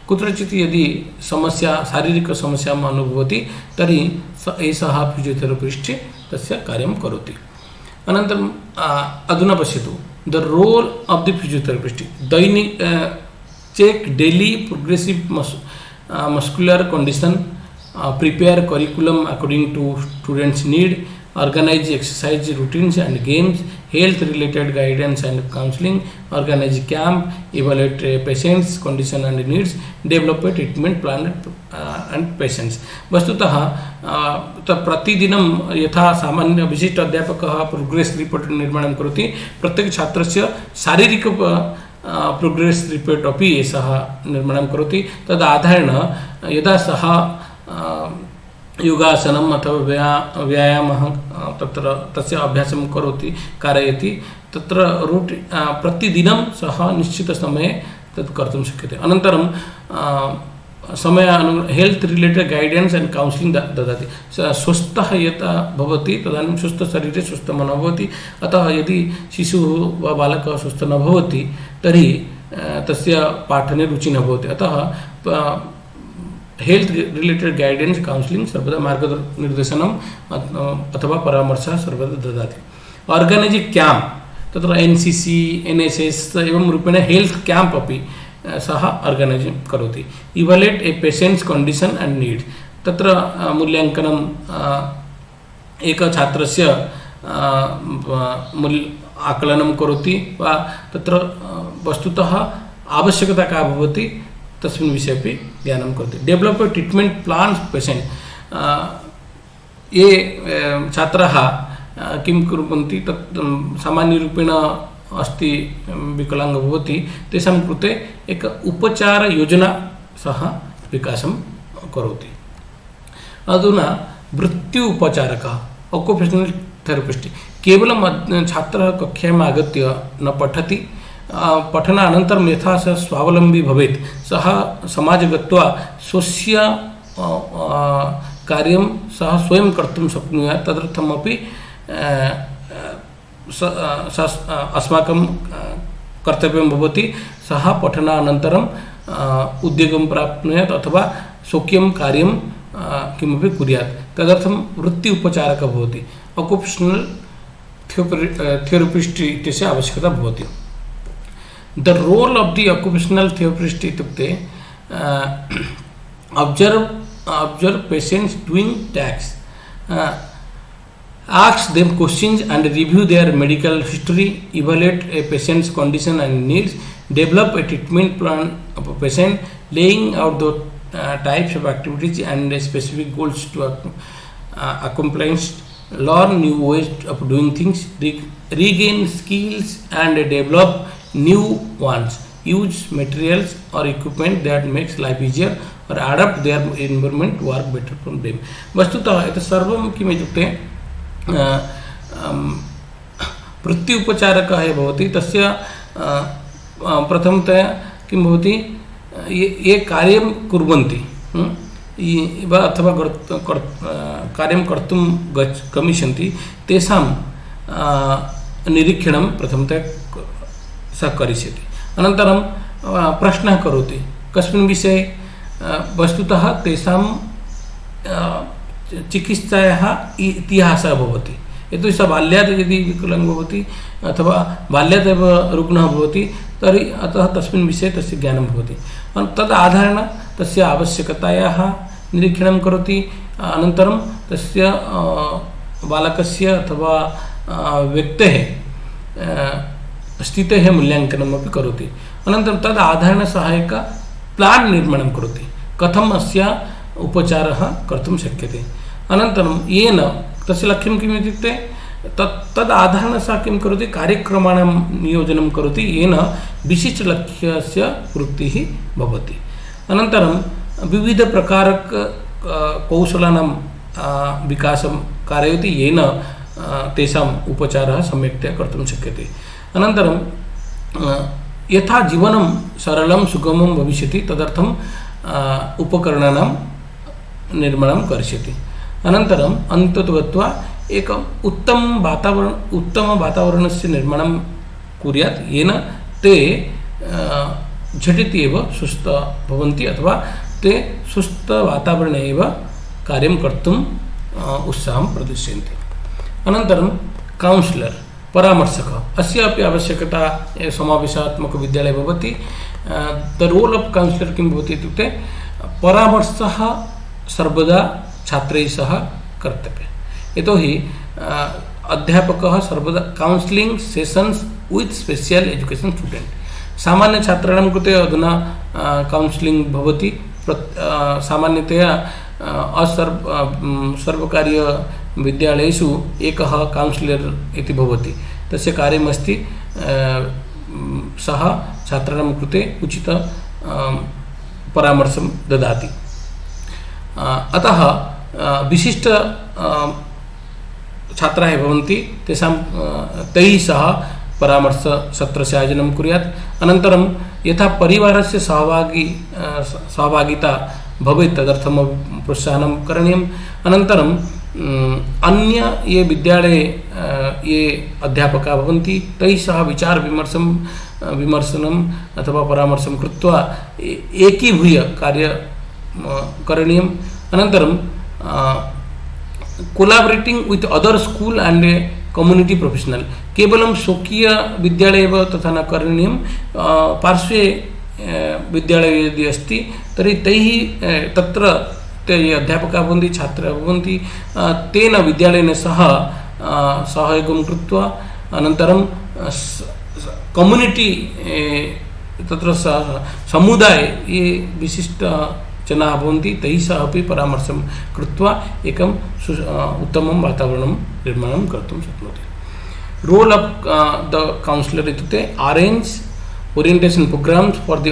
A: कुत्रचित् यदि समस्या शारीरिक समस्याम् अनुभवति तर्हि एषः फिजियोथेरपिस्ट् तस्य कार्यं करोति। अनन्तरं अधुना पश्यतु the role of the physiotherapist. दैनिक check daily progressive muscular condition, prepare curriculum according to students need, organize exercise routines and games, health related guidance and counseling, organize camp, evaluate patients condition and needs, develop a treatment plan and patients. वस्तुतः प्रतिदिनं यथा सामान्य विशिष्ट अध्यापकः progress report निर्माणं करोति, प्रत्येक छात्रस्य शारीरिक प्रोग्रेस रिपोर्ट अपि एषः निर्माणं करोति। तद् आधारेण यदा सः योगासनम् अथवा व्यायामः तत्र तस्य अभ्यासं करोति कारयति, तत्र प्रतिदिनं सः निश्चितसमये तत् कर्तुं शक्यते। अनन्तरं health related guidance and counselling ददाति। स्वस्थः यथा भवति तदानीं स्वस्थशरीरे स्वस्थमनः भवति। अतः यदि शिशुः वा बालकः स्वस्थ न भवति तर्हि तस्य पाठने रुचिः न भवति। अतः हेल्थ रिलेटेड गाइडेंस काउंसलिंग सर्वदा मार्गनिर्देशनम् अथवा परामर्शः सर्वदा ददाति। ऑर्गनाइज कैंप, तत्र एनसीसी एनएसएस एवं रूपेण हेल्थ कैंप अपि सः ऑर्गनाइज करोति। Evaluate A patients condition and needs, तत्र मूल्यांकनं एक छात्रस्य आकलनं करोति वा तत्र वस्तुतः आवश्यकता का भवति तस्मिन् विषये अपि ज्ञानं करोति। डेवलप ट्रीटमेंट प्लान पेशेंट, ये छात्राः किं कुर्वन्ति तत् सामान्यरूपेण अस्ति विकलांग भवति तेषां कृते एक उपचार योजना सह विकासं करोति। अधुना वृत्ति उपचारकः, ऑक्युपेशनल थेरपिस्ट केवलं छात्रः कक्षायाम् आगत्य न पठति पठनानन्तरं यथा सः स्वावलम्बी भवेत् सः समाजे गत्वा स्वस्य कार्यं सः स्वयं कर्तुं शक्नुयात् तदर्थमपि अस्माकं कर्तव्यं भवति सः पठनानन्तरं उद्योगं प्राप्नुयात् अथवा स्वकीयं कार्यं किमपि कुर्यात् तदर्थं वृत्ति उपचारकः भवति ऑक्युपेशनल थेरपिस्ट इत्यस्य आवश्यकता भवति the role of the occupational therapist इत्युक्ते observe patients doing tasks ask them questions and review their medical history evaluate a patient's condition and needs develop a treatment plan of a patient laying out the types of activities and specific goals to accomplish learn new ways of doing things regain skills and develop new ones use materials or equipment that makes life easier or adapt their environment to work better from them वस्तुतः एतत् सर्वं किम् इत्युक्ते प्रत्युपचारकः ये भवति तस्य प्रथमतया किं भवति ये कार्यं कुर्वन्ति अथवा कार्यं कर्तुं गमिष्यन्ति तेषां निरीक्षणं प्रथमतया सः करिष्यति अनन्तरं प्रश्नः करोति कस्मिन् विषये वस्तुतः तेषां चिकित्सायाः इतिहासः भवति यतो सः बाल्यात् यदि विकलाङ्गः भवति अथवा बाल्यात् एव रुग्णः भवति तर्हि अतः तस्मिन् विषये तस्य ज्ञानं भवति तद् आधारेण तस्य आवश्यकतायाः निरीक्षणं करोति अनन्तरं तस्य बालकस्य अथवा व्यक्तेः स्थितेः मूल्याङ्कनमपि करोति अनन्तरं तद् आधारेण सः एक प्लान् निर्माणं करोति कथम् अस्य उपचारः कर्तुं शक्यते अनन्तरं येन तस्य लक्ष्यं किम् इत्युक्ते तद् आधारेण सः किं करोति कार्यक्रमाणां नियोजनं करोति येन विशिष्टलक्ष्यस्य पूर्तिः भवति अनन्तरं विविधप्रकारक कौशलानां विकासं कारयति येन तेषाम् उपचारः सम्यक्तया कर्तुं शक्यते अनन्तरं यथा जीवनं सरलं सुगमं भविष्यति तदर्थं उपकरणानां निर्माणं करिष्यति अनन्तरम् अन्ततो गत्वा एकम् उत्तमवातावरणस्य निर्माणं कुर्यात् येन ते झटिति एव सुस्थ भवन्ति अथवा ते सुस्थवातावरणे एव कार्यं कर्तुम् उत्साहं प्रदर्शयन्ति अनन्तरं कौन्सिलर् परामर्शकः अस्य अपि आवश्यकता समावेशात्मकविद्यालये भवति द रोल् आफ् कौन्सिलर् किं भवति इत्युक्ते परामर्शः सर्वदा छात्रैः सह कर्तव्यः यतोहि अध्यापकः सर्वदा counselling सेशन्स् with special education student सामान्यछात्राणां कृते अधुना कौन्सिलिङ्ग् भवति सामान्यतया सर्वकारीयविद्यालयेषु एकः कौन्सिलर् इति भवति तस्य कार्यमस्ति सः छात्राणां कृते उचित परामर्शं ददाति अतः विशिष्ट छात्राः भवन्ति तेषां तैः सह परामर्शसत्रस्य आयोजनं कुर्यात् अनन्तरं यथा परिवारस्य सहभागिता भवेत् तदर्थं प्रोत्साहनं करणीयम् अनन्तरं अन्य ये विद्यालये ये अध्यापकाः भवन्ति तैः सह विमर्शनम् अथवा परामर्शं कृत्वा एकीभूय कार्यं करणीयम् अनन्तरं collaborating with other school and community professional केवलं स्वकीय विद्यालये एव तथा न करणीयं पार्श्वे विद्यालये यदि अस्ति तर्हि तैः तत्र ते अध्यापकाः भवन्ति छात्राः भवन्ति तेन विद्यालयेन सह सहयोगं कृत्वा अनन्तरं कम्युनिटी तत्र समुदाये ये विशिष्ट जनाः भवन्ति तैः सह अपि परामर्शं कृत्वा एकम् उत्तमं वातावरणं निर्माणं कर्तुं शक्नोति रोल् आफ् द कौन्सिलर् इत्युक्ते arrange orientation programmes for the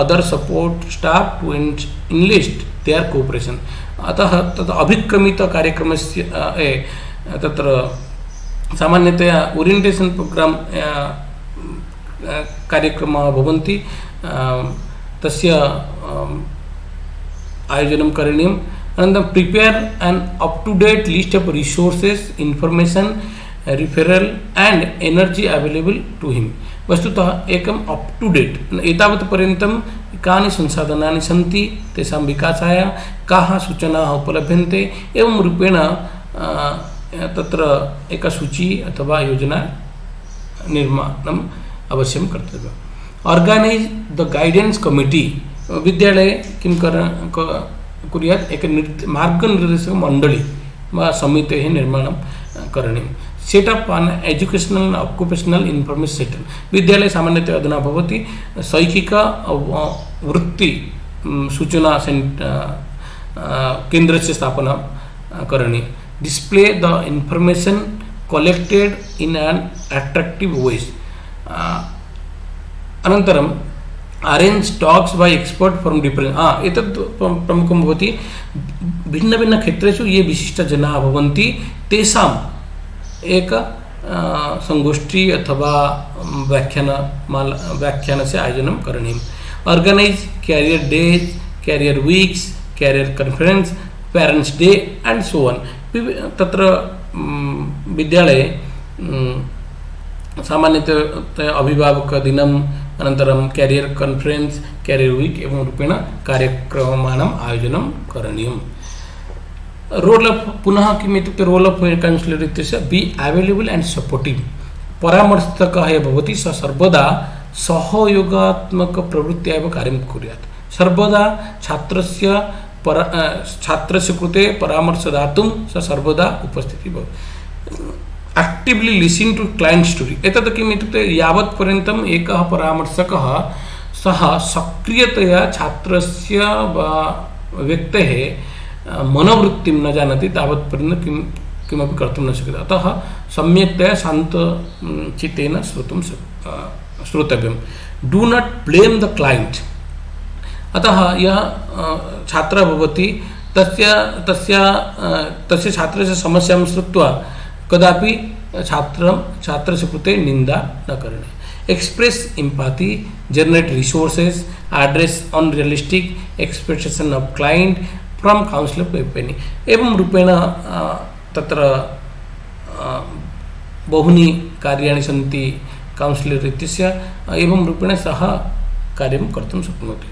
A: other support staff to enlist their cooperation अतः तत् अभिक्रमितकार्यक्रमस्य तत्र सामान्यतया ओरिएण्टेशन् प्रोग्राम् कार्यक्रमाः भवन्ति, तस्य आयोजनं करणीयम्। अनन्तरं prepare an up to date list of resources, information, referral and energy available to him. वस्तुतः एकम् अप् टु डेट् एतावत् पर्यन्तं कानि संसाधनानि सन्ति तेषां विकासाय काः सूचनाः उपलभ्यन्ते, एवं रूपेण तत्र एका सूची अथवा योजना निर्माणम् अवश्यं कर्तव्यम्। ऑर्गनाइज द गाइडेंस कमिटी, विद्यालये किं कुर्यात् एक मार्गनिर्देशक मंडली वा समितेः निर्माणं करणीयम्। Setup on educational occupational information centre, विद्यालये सामान्यतया अधुना भवति शैक्षिक वृत्ति सूचना केन्द्रस्य स्थापना करणीया। Display the information collected in an attractive ways. अनन्तरम् arrange talks by expert from different, एतत् प्रमुखं भवति। भिन्न भिन्न क्षेत्रेषु ये विशिष्टजनाः भवन्ति तेषाम् एक संगोष्ठी अथवा व्याख्यानस्य आयोजनं करणीयम्। Organise career days, career weeks, career conference, parents day and so on. तत्र विद्यालये सामान्यतया अभिभावक दिनम्, अनन्तरं कैरियर कॉन्फरेंस, कैरियर वीक एवं रूपेण कार्यक्रमाणाम् आयोजनं करणीयम्। रोल ऑफ, पुनः किम् इत्युक्ते रोल ऑफ काउन्सिलर् इत्यस्य बी अवेलेबल एंड सपोर्टिव। परामर्शकः यः भवति सः सर्वदा सहयोगात्मक प्रवृत्त्या एव कार्यं कुर्यात्। सर्वदा छात्रस्य कृते परामर्श दातुं सः सर्वदा उपस्थितिः भवति। Actively listen to client story, एतत् किम् इत्युक्ते यावत् पर्यन्तम् एकः परामर्शकः सः सक्रियतया छात्रस्य वा व्यक्तेः मनोवृत्तिं न जानाति तावत् पर्यन्तं किमपि कर्तुं न शक्यते। अतः सम्यक्तया शान्तचित्तेन श्रोतव्यं। Do not blame the client, अतः यः छात्रः भवति तस्य छात्रस्य समस्यां श्रुत्वा कदापि छात्रस्य कृते निंदा न करणीया। Express empathy, generate resources, address unrealistic expectation of client from counsellor पेपेनी। एवं रूपेण तत्र बहूनि कार्याणि सन्ति काउंसलर् इत्यस्य, एवं रूपेण सः कार्यं कर्तुं शक्नोति।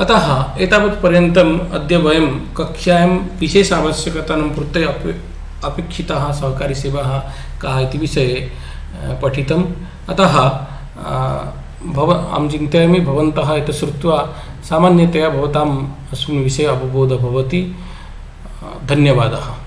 A: अतः एतावत् पर्यन्तम् अद्य वयं कक्षायां विशेष आवश्यकतानां कृते अपेक्षिताः सहकारी सेवाः काः इति विषये पठितम्। अतः अहं चिन्तयामि भवन्तः एतत् श्रुत्वा सामान्यतया भवताम् अस्मिन् विषये अवबोधः भवति। धन्यवादः।